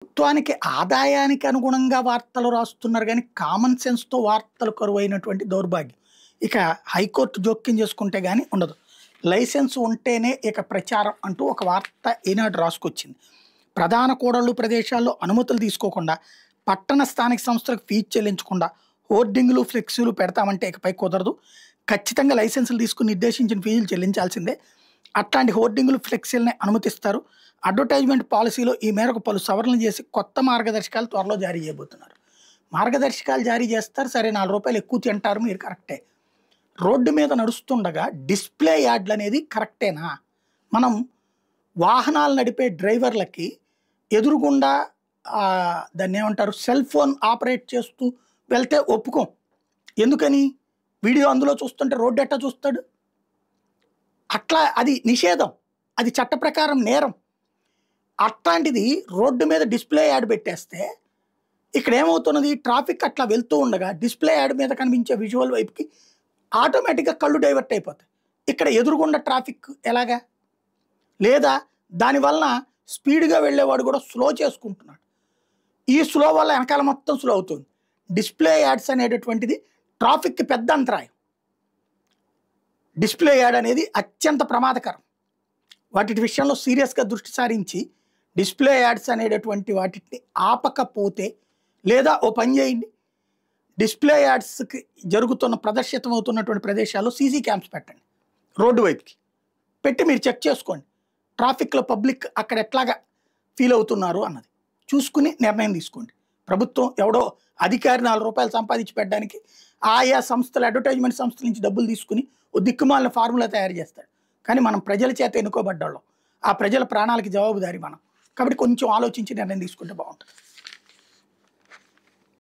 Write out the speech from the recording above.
ప్రభుత్వానికి ఆదాయానికి అనుగుణంగా వార్తలు రాస్తున్నారు గానీ, కామన్ సెన్స్‌తో వార్తలు కరువైనటువంటి దౌర్భాగ్యం. ఇక హైకోర్టు జోక్యం చేసుకుంటే గాని ఉండదు. లైసెన్స్ ఉంటేనే ఇక ప్రచారం అంటూ ఒక వార్త ఈనాడు రాసుకొచ్చింది. ప్రధాన కూడళ్లు ప్రదేశాల్లో అనుమతులు తీసుకోకుండా, పట్టణ స్థానిక సంస్థలకు ఫీజు చెల్లించకుండా హోర్డింగులు, ఫ్లెక్సీలు పెడతామంటే ఇకపై కుదరదు. ఖచ్చితంగా లైసెన్సులు తీసుకుని నిర్దేశించిన ఫీజులు చెల్లించాల్సిందే. అట్లాంటి హోర్డింగులు, ఫ్లెక్సీలని అనుమతిస్తారు. అడ్వర్టైజ్మెంట్ పాలసీలో ఈ మేరకు పలు సవరణలు చేసి కొత్త మార్గదర్శకాలు త్వరలో జారీ చేయబోతున్నారు. మార్గదర్శకాలు జారీ చేస్తారు. సరే, ₹4 ఎక్కువ తింటారు, మీరు కరెక్టే. రోడ్డు మీద నడుస్తుండగా డిస్ప్లే యాడ్లు అనేది కరెక్టేనా? మనం వాహనాలు నడిపే డ్రైవర్లకి ఎదురుగుండా దాన్ని ఏమంటారు, సెల్ ఫోన్ ఆపరేట్ చేస్తూ వెళ్తే ఒప్పుకోం. ఎందుకని? వీడియో అందులో చూస్తుంటే రోడ్డు ఎట్టా చూస్తాడు? అట్లా అది నిషేధం, అది చట్ట ప్రకారం నేరం. అట్లాంటిది రోడ్డు మీద డిస్ప్లే యాడ్ పెట్టేస్తే ఇక్కడ ఏమవుతున్నది, ట్రాఫిక్ అట్లా వెళ్తూ ఉండగా డిస్ప్లే యాడ్ మీద కనిపించే విజువల్ వైపుకి ఆటోమేటిక్గా కళ్ళు డైవర్ట్ అయిపోతాయి. ఇక్కడ ఎదురుగుండా ట్రాఫిక్ ఎలాగా? లేదా దానివలన స్పీడ్గా వెళ్ళేవాడు కూడా స్లో చేసుకుంటున్నాడు. ఈ స్లో వల్ల వెనకాల మొత్తం స్లో అవుతుంది. డిస్ప్లే యాడ్స్ అనేటటువంటిది ట్రాఫిక్కి పెద్ద అంతరాయం. డిస్ప్లే యాడ్ అనేది అత్యంత ప్రమాదకరం. వాటి విషయంలో సీరియస్గా దృష్టి సారించి డిస్ప్లే యాడ్స్ అనేటటువంటి వాటిని ఆపకపోతే, లేదా ఓ పని చేయండి, డిస్ప్లే యాడ్స్కి జరుగుతున్న ప్రదర్శితం అవుతున్నటువంటి ప్రదేశాల్లో సీసీ క్యామ్స్ పెట్టండి. రోడ్డు వైపుకి పెట్టి మీరు చెక్ చేసుకోండి, ట్రాఫిక్లో పబ్లిక్ అక్కడ ఎట్లాగా ఫీల్ అవుతున్నారు అన్నది చూసుకుని నిర్ణయం తీసుకోండి. ప్రభుత్వం ఎవడో అధికారి ₹4 సంపాదించి పెట్టడానికి ఆయా సంస్థలు, అడ్వర్టైజ్మెంట్ సంస్థల నుంచి డబ్బులు తీసుకుని ఓ దిక్కుమాలిన ఫార్ములా తయారు చేస్తాడు. కానీ మనం ప్రజల చేత ఎన్నుకోబడ్డాళ్ళం, ఆ ప్రజల ప్రాణాలకి జవాబుదారి మనం. కాబట్టి కొంచెం ఆలోచించి నిర్ణయం తీసుకుంటే బాగుంటుంది.